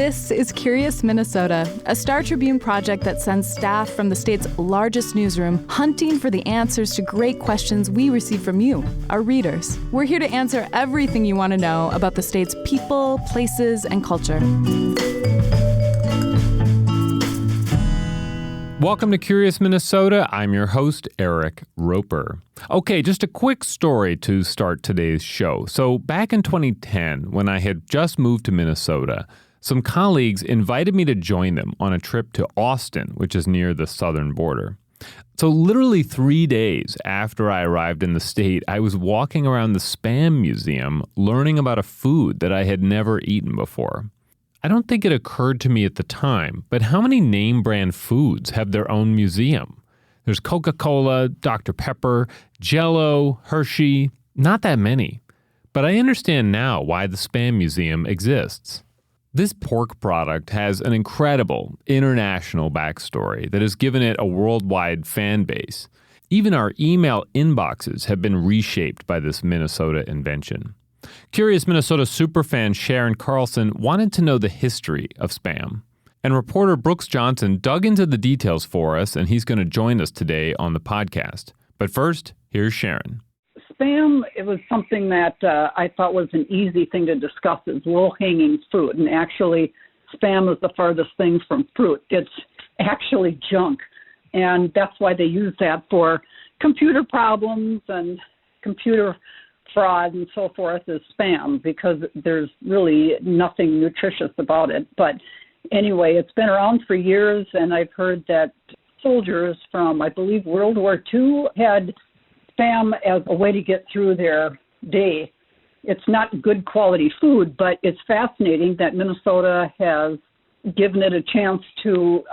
This is Curious Minnesota, a Star Tribune project that sends staff from the state's largest newsroom hunting for the answers to great questions we receive from you, our readers. We're here to answer everything you want to know about the state's people, places, and culture. Welcome to Curious Minnesota. I'm your host, Eric Roper. Okay, just a quick story to start today's show. So back in 2010, when I had just moved to Minnesota, some colleagues invited me to join them on a trip to Austin, which is near the southern border. So literally 3 days after I arrived in the state, I was walking around the Spam Museum learning about a food that I had never eaten before. I don't think it occurred to me at the time, but how many name brand foods have their own museum? There's Coca-Cola, Dr. Pepper, Jell-O, Hershey, not that many. But I understand now why the Spam Museum exists. This pork product has an incredible international backstory that has given it a worldwide fan base. Even our email inboxes have been reshaped by this Minnesota invention. Curious Minnesota superfan Sharon Carlson wanted to know the history of Spam. And reporter Brooks Johnson dug into the details for us, and he's going to join us today on the podcast. But first, here's Sharon. Spam, it was something that I thought was an easy thing to discuss as low-hanging fruit. And actually, Spam is the farthest thing from fruit. It's actually junk. And that's why they use that for computer problems and computer fraud and so forth is Spam, because there's really nothing nutritious about it. But anyway, it's been around for years, and I've heard that soldiers from, I believe, World War II had Spam as a way to get through their day. It's not good quality food, but it's fascinating that Minnesota has given it a chance to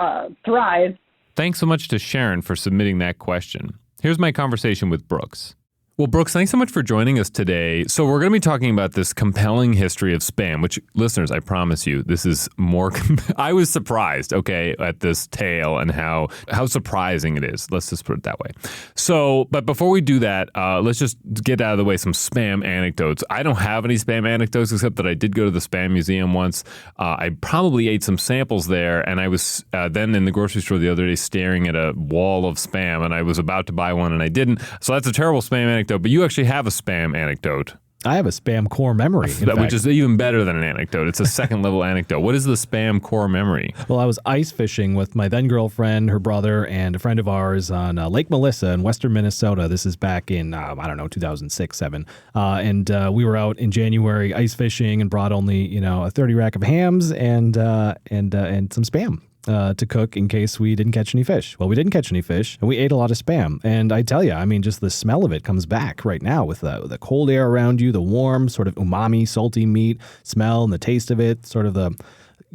thrive. Thanks so much to Sharon for submitting that question. Here's my conversation with Brooks. Well, Brooks, thanks so much for joining us today. So we're going to be talking about this compelling history of Spam, which, listeners, I promise you, this is more... I was surprised, okay, at this tale and how surprising it is. Let's just put it that way. So, but before we do that, let's just get out of the way some Spam anecdotes. I don't have any Spam anecdotes, except that I did go to the Spam Museum once. I probably ate some samples there, and I was then in the grocery store the other day staring at a wall of Spam, and I was about to buy one, and I didn't. So that's a terrible Spam anecdote. But you actually have a Spam anecdote. I have a Spam core memory, which is even better than an anecdote. It's a second level anecdote. What is the Spam core memory? Well, I was ice fishing with my then girlfriend, her brother, and a friend of ours on Lake Melissa in western Minnesota. This is back in, 2006, 2007. And we were out in January ice fishing and brought only, a 30 rack of hams and some Spam to cook in case we didn't catch any fish. Well, we didn't catch any fish, and we ate a lot of Spam. And I tell you, I mean, just the smell of it comes back right now with the cold air around you, the warm sort of umami, salty meat smell, and the taste of it, sort of the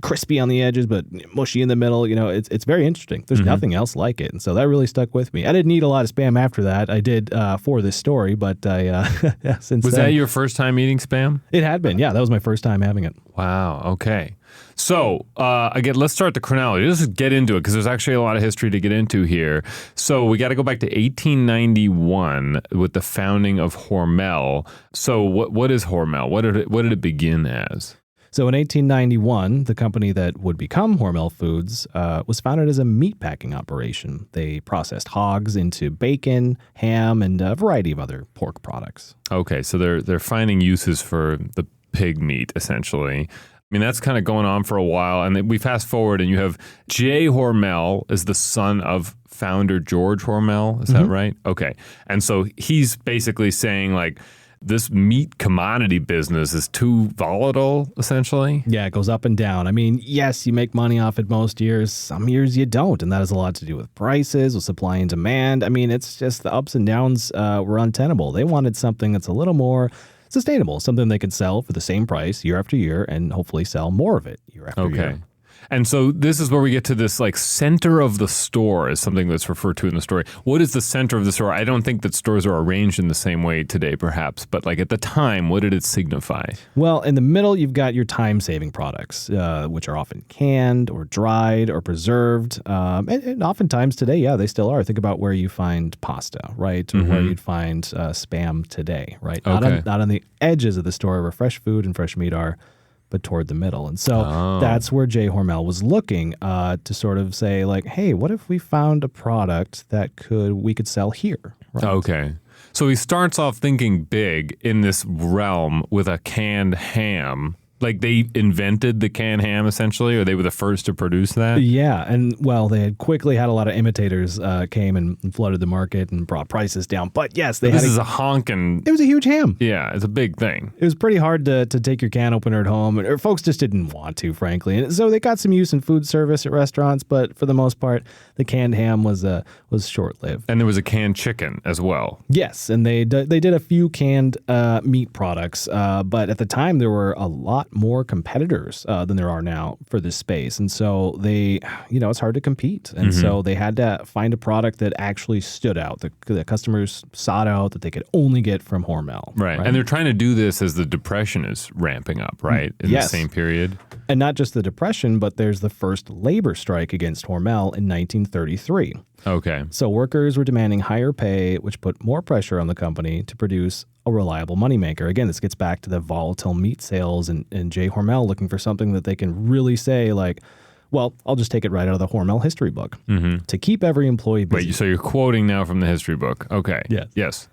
crispy on the edges, but mushy in the middle. It's very interesting. There's nothing else like it. And so that really stuck with me. I didn't eat a lot of Spam after that. I did for this story, but since Was then, that your first time eating Spam? It had been. Yeah, that was my first time having it. Wow. Okay. So, again, let's start the chronology. Let's just get into it because there's actually a lot of history to get into here. So we got to go back to 1891 with the founding of Hormel. So what is Hormel? What did it begin as? So in 1891, the company that would become Hormel Foods was founded as a meatpacking operation. They processed hogs into bacon, ham, and a variety of other pork products. Okay, so they're finding uses for the pig meat, essentially. I mean, that's kind of going on for a while. And then we fast forward and you have J. Hormel is the son of founder George Hormel. Is that right? Okay. And so he's basically saying, like, this meat commodity business is too volatile, essentially? Yeah, it goes up and down. I mean, yes, you make money off it most years. Some years you don't. And that has a lot to do with prices, with supply and demand. I mean, it's just the ups and downs were untenable. They wanted something that's a little more sustainable, something they could sell for the same price year after year and hopefully sell more of it year after year. Okay. And so this is where we get to this, like, center of the store is something that's referred to in the story. What is the center of the store? I don't think that stores are arranged in the same way today, perhaps, but like at the time, what did it signify? Well, in the middle, you've got your time-saving products, which are often canned or dried or preserved. And oftentimes today, yeah, they still are. Think about where you find pasta, right? Or where you'd find Spam today, right? Okay. Not on the edges of the store where fresh food and fresh meat are, but toward the middle. And so that's where J. Hormel was looking to sort of say, like, hey, what if we found a product that we could sell here? Right? Okay. So he starts off thinking big in this realm with a canned ham. Like they invented the canned ham essentially, or they were the first to produce that? Yeah. And well, they had quickly had a lot of imitators came and flooded the market and brought prices down. But yes, this is a honkin'. It was a huge ham. Yeah, it's a big thing. It was pretty hard to take your can opener at home, or folks just didn't want to, frankly. And so they got some use in food service at restaurants, but for the most part, the canned ham was short-lived. And there was a canned chicken as well. Yes, and they did a few canned meat products, but at the time there were a lot more competitors than there are now for this space. And so it's hard to compete. And so they had to find a product that actually stood out, that customers sought out, that they could only get from Hormel. Right. And they're trying to do this as the Depression is ramping up, right? In the same period. And not just the Depression, but there's the first labor strike against Hormel in 1933. Okay. So workers were demanding higher pay, which put more pressure on the company to produce a reliable moneymaker. Again, this gets back to the volatile meat sales and J. Hormel looking for something that they can really say, like, well, I'll just take it right out of the Hormel history book. To keep every employee busy. Wait, so you're quoting now from the history book. Okay. Yes.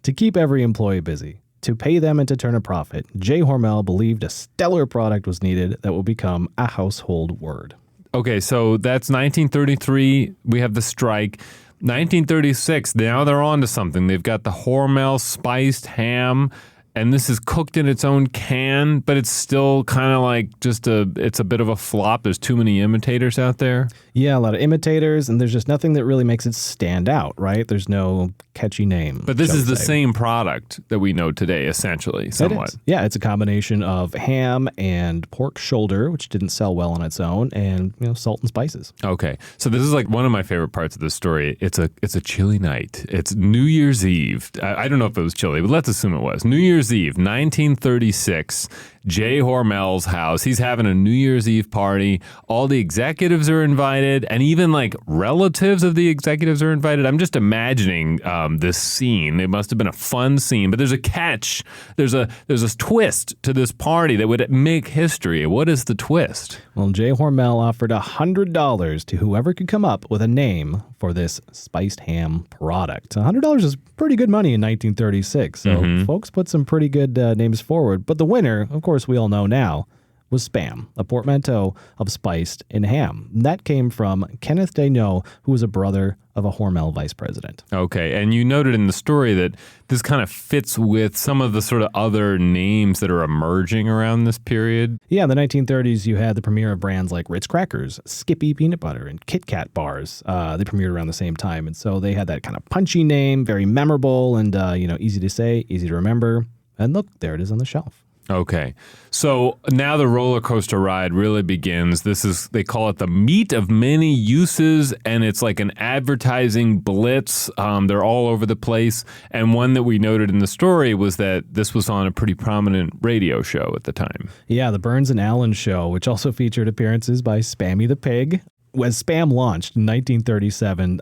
To keep every employee busy, to pay them and to turn a profit, J. Hormel believed a stellar product was needed that would become a household word. Okay, so that's 1933. We have the strike. 1936, now they're on to something. They've got the Hormel spiced ham, and this is cooked in its own can, but it's still kind of like it's a bit of a flop. There's too many imitators out there. Yeah, a lot of imitators, and there's just nothing that really makes it stand out, right? There's no catchy name. But this is the same product that we know today, essentially, somewhat. Yeah, it's a combination of ham and pork shoulder, which didn't sell well on its own, and salt and spices. Okay, so this is like one of my favorite parts of this story. It's a chilly night. It's New Year's Eve. I don't know if it was chilly, but let's assume it was. New Year's Eve, 1936. J. Hormel's house. He's having a New Year's Eve party. All the executives are invited, and even like relatives of the executives are invited. I'm just imagining this scene. It must have been a fun scene, but there's a catch. There's a twist to this party that would make history. What is the twist? Well, J. Hormel offered $100 to whoever could come up with a name for this spiced ham product. $100 is pretty good money in 1936, so folks put some pretty good names forward. But the winner, of course, we all know now, was Spam, a portmanteau of spiced and ham. And that came from Kenneth Deneau, who was a brother of a Hormel vice president. Okay, and you noted in the story that this kind of fits with some of the sort of other names that are emerging around this period. Yeah, in the 1930s, you had the premiere of brands like Ritz Crackers, Skippy Peanut Butter, and Kit Kat bars. They premiered around the same time, and so they had that kind of punchy name, very memorable, and easy to say, easy to remember. And look, there it is on the shelf. Okay. So now the roller coaster ride really begins. They call it the meat of many uses, and it's like an advertising blitz. They're all over the place. And one that we noted in the story was that this was on a pretty prominent radio show at the time. Yeah, the Burns and Allen show, which also featured appearances by Spammy the Pig. As Spam launched in 1937,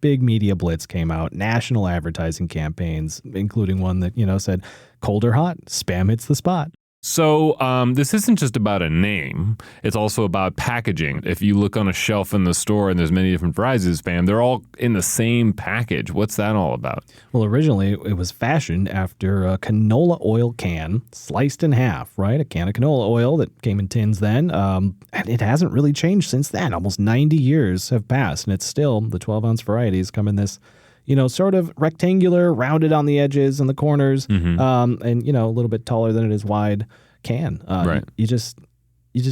big media blitz came out, national advertising campaigns, including one that, said, cold or hot, Spam hits the spot. So this isn't just about a name. It's also about packaging. If you look on a shelf in the store and there's many different varieties of Spam, they're all in the same package. What's that all about? Well, originally it was fashioned after a canola oil can sliced in half, right? A can of canola oil that came in tins then. And it hasn't really changed since then. Almost 90 years have passed, and it's still, the 12-ounce varieties come in this sort of rectangular, rounded on the edges and the corners, and, a little bit taller than it is wide can. Right. You just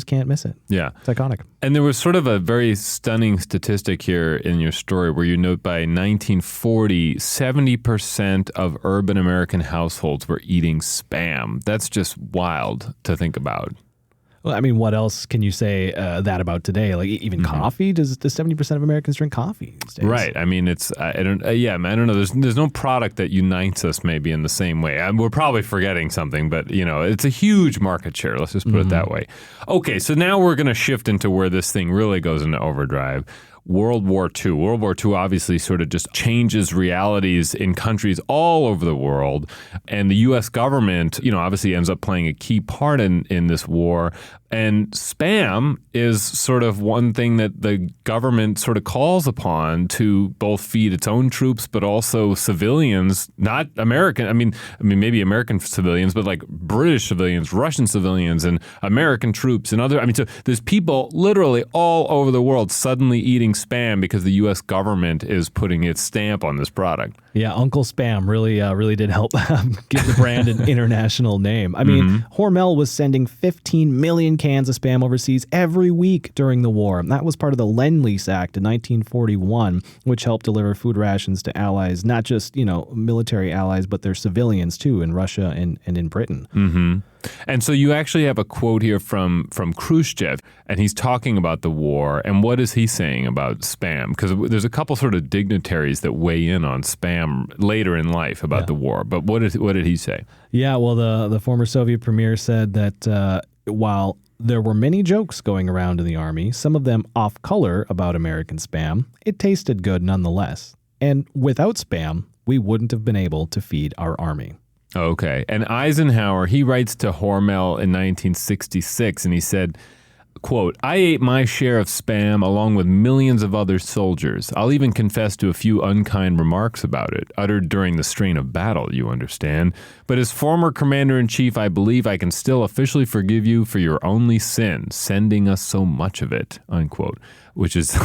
can't miss it. Yeah. It's iconic. And there was sort of a very stunning statistic here in your story where you note by 1940, 70% of urban American households were eating Spam. That's just wild to think about. Well, I mean, what else can you say that about today? Like even coffee? Does 70% of Americans drink coffee these days? Right. I mean, it's I don't know. There's no product that unites us maybe in the same way. We're probably forgetting something, but it's a huge market share. Let's just put it that way. Okay, so now we're going to shift into where this thing really goes into overdrive. World War II. World War II obviously sort of just changes realities in countries all over the world. And the U.S. government, obviously ends up playing a key part in this war. And Spam is sort of one thing that the government sort of calls upon to both feed its own troops, but also civilians, not American. I mean, maybe American civilians, but like British civilians, Russian civilians, and American troops and other. So there's people literally all over the world suddenly eating Spam because the U.S. government is putting its stamp on this product. Yeah, Uncle Spam really did help give the brand an international name. I mean, Hormel was sending 15 million cans of Spam overseas every week during the war. That was part of the Lend-Lease Act in 1941, which helped deliver food rations to allies, not just, military allies, but their civilians too in Russia and in Britain. Mm-hmm. And so you actually have a quote here from Khrushchev, and he's talking about the war. And what is he saying about Spam? Because there's a couple sort of dignitaries that weigh in on Spam later in life about the war. But what did he say? Yeah, well, the former Soviet premier said that while there were many jokes going around in the army, some of them off color about American Spam, it tasted good nonetheless. And without Spam, we wouldn't have been able to feed our army. Okay. And Eisenhower, he writes to Hormel in 1966, and he said, quote, "I ate my share of Spam along with millions of other soldiers. I'll even confess to a few unkind remarks about it, uttered during the strain of battle, you understand. But as former commander-in-chief, I believe I can still officially forgive you for your only sin, sending us so much of it," unquote. Which is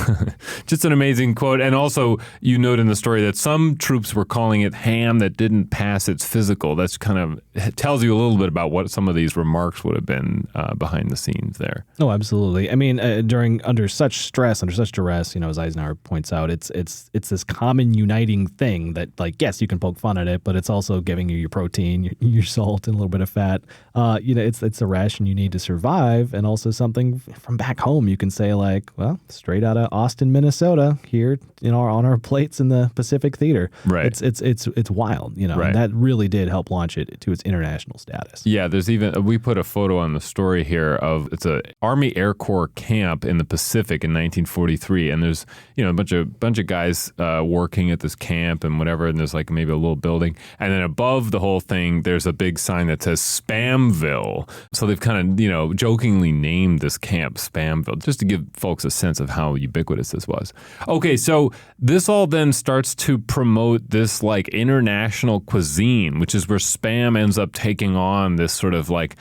just an amazing quote. And also, you note in the story that some troops were calling it ham that didn't pass its physical. That's kind of tells you a little bit about what some of these remarks would have been behind the scenes there. Oh, absolutely. I mean, under such stress, under such duress, as Eisenhower points out, it's this common uniting thing that, like, yes, you can poke fun at it, but it's also giving you your protein, your salt, and a little bit of fat. It's a ration you need to survive, and also something from back home you can say, like, well, straight out of Austin, Minnesota, here, on our plates in the Pacific Theater. Right. It's wild, right. And that really did help launch it to its international status. Yeah, there's even, we put a photo on the story here of, it's a Army Air Corps camp in the Pacific in 1943, and there's, a bunch of guys working at this camp and whatever, and there's like maybe a little building, and then above the whole thing, there's a big sign that says Spamville. So they've kind of, jokingly named this camp Spamville, just to give folks a sense of how ubiquitous this was. Okay, so this all then starts to promote this like international cuisine, which is where Spam ends up taking on this sort of like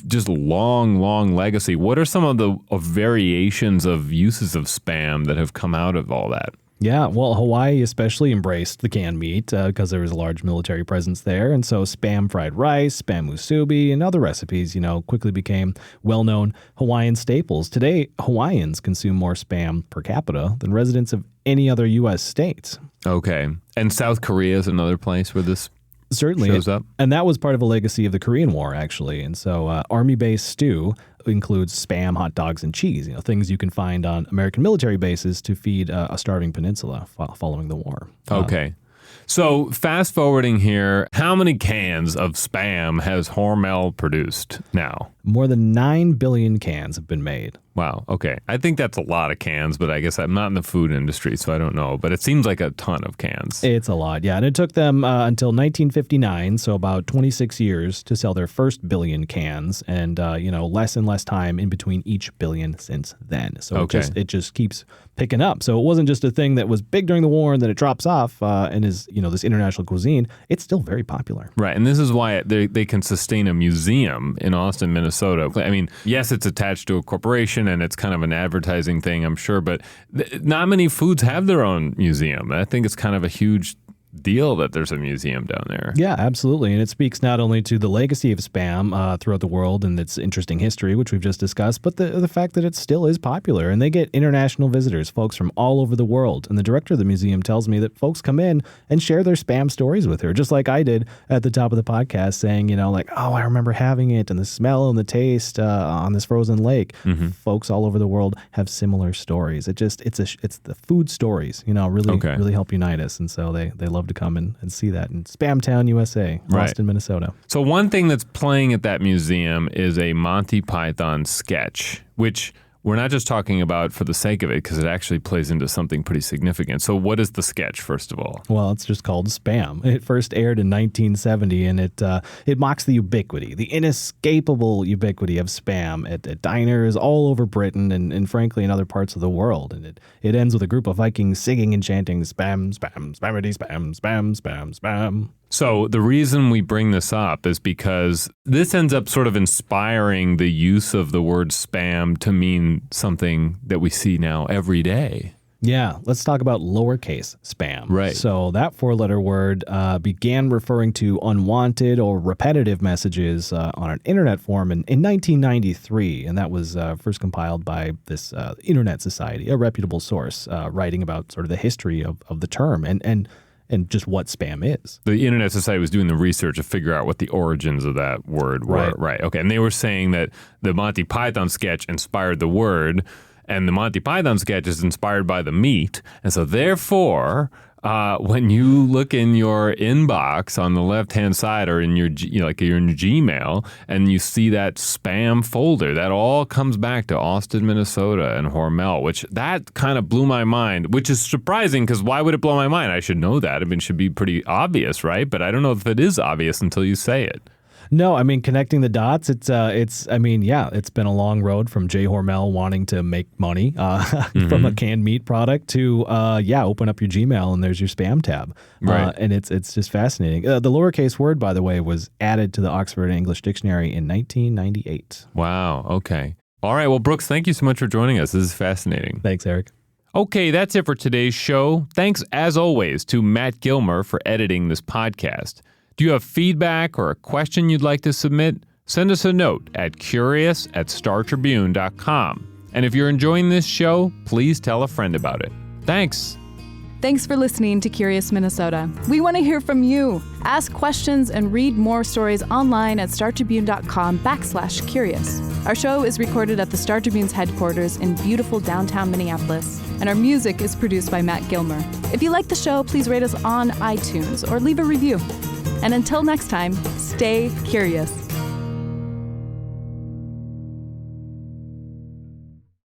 just long legacy. What are some of the variations of uses of Spam that have come out of all that? Yeah, well, Hawaii especially embraced the canned meat because there was a large military presence there. And so Spam fried rice, Spam musubi, and other recipes, quickly became well-known Hawaiian staples. Today, Hawaiians consume more Spam per capita than residents of any other U.S. state. Okay. And South Korea is another place where this certainly shows up. And that was part of a legacy of the Korean War, actually. And so Army-based stew includes Spam, hot dogs, and cheese, things you can find on American military bases to feed a starving peninsula following the war. Okay. So fast forwarding here, how many cans of Spam has Hormel produced now? More than 9 billion cans have been made. Wow. Okay. I think that's a lot of cans, but I guess I'm not in the food industry, so I don't know. But it seems like a ton of cans. It's a lot, yeah. And it took them until 1959, so about 26 years, to sell their first billion cans, and less and less time in between each billion since then. So okay. it just keeps picking up. So it wasn't just a thing that was big during the war and then it drops off and is this international cuisine. It's still very popular. Right, and this is why they can sustain a museum in Austin, Minnesota. I mean, yes, it's attached to a corporation and it's kind of an advertising thing, I'm sure, but not many foods have their own museum. I think it's kind of a huge deal that there's a museum down there. Yeah, absolutely. And it speaks not only to the legacy of Spam throughout the world and its interesting history, which we've just discussed, but the fact that it still is popular. And they get international visitors, folks from all over the world. And the director of the museum tells me that folks come in and share their Spam stories with her, just like I did at the top of the podcast, saying, I remember having it and the smell and the taste on this frozen lake. Mm-hmm. Folks all over the world have similar stories. It's the food stories, really help unite us. And so they love to come and see that in Spamtown, USA, Austin, Minnesota. So one thing that's playing at that museum is a Monty Python sketch, which we're not just talking about for the sake of it, because it actually plays into something pretty significant. So what is the sketch, first of all? Well, it's just called Spam. It first aired in 1970, and it mocks the ubiquity, the inescapable ubiquity of Spam at diners all over Britain and frankly in other parts of the world. And it ends with a group of Vikings singing and chanting Spam, Spam, Spammity, Spam, Spam, Spam, Spam. So the reason we bring this up is because this ends up sort of inspiring the use of the word spam to mean something that we see now every day. Yeah, let's talk about lowercase spam. Right. So that four-letter word began referring to unwanted or repetitive messages on an internet forum in 1993, and that was first compiled by this Internet Society, a reputable source, writing about sort of the history of the term and just what spam is. The Internet Society was doing the research to figure out what the origins of that word were. Right. Okay. And they were saying that the Monty Python sketch inspired the word, and the Monty Python sketch is inspired by the meat. And so therefore, when you look in your inbox on the left-hand side or in your you're in your Gmail and you see that spam folder, that all comes back to Austin, Minnesota and Hormel, which that kind of blew my mind, which is surprising because why would it blow my mind? I should know that. I mean, it should be pretty obvious, right? But I don't know if it is obvious until you say it. No, I mean, connecting the dots, it's been a long road from Jay Hormel wanting to make money from a canned meat product to, open up your Gmail and there's your spam tab. Right. And it's just fascinating. The lowercase word, by the way, was added to the Oxford English Dictionary in 1998. Wow. Okay. All right. Well, Brooks, thank you so much for joining us. This is fascinating. Thanks, Eric. Okay, that's it for today's show. Thanks, as always, to Matt Gilmer for editing this podcast. Do you have feedback or a question you'd like to submit? Send us a note at curious@startribune.com. And if you're enjoying this show, please tell a friend about it. Thanks. Thanks for listening to Curious Minnesota. We want to hear from you. Ask questions and read more stories online at startribune.com/curious. Our show is recorded at the Star Tribune's headquarters in beautiful downtown Minneapolis, and our music is produced by Matt Gilmer. If you like the show, please rate us on iTunes or leave a review. And until next time, stay curious.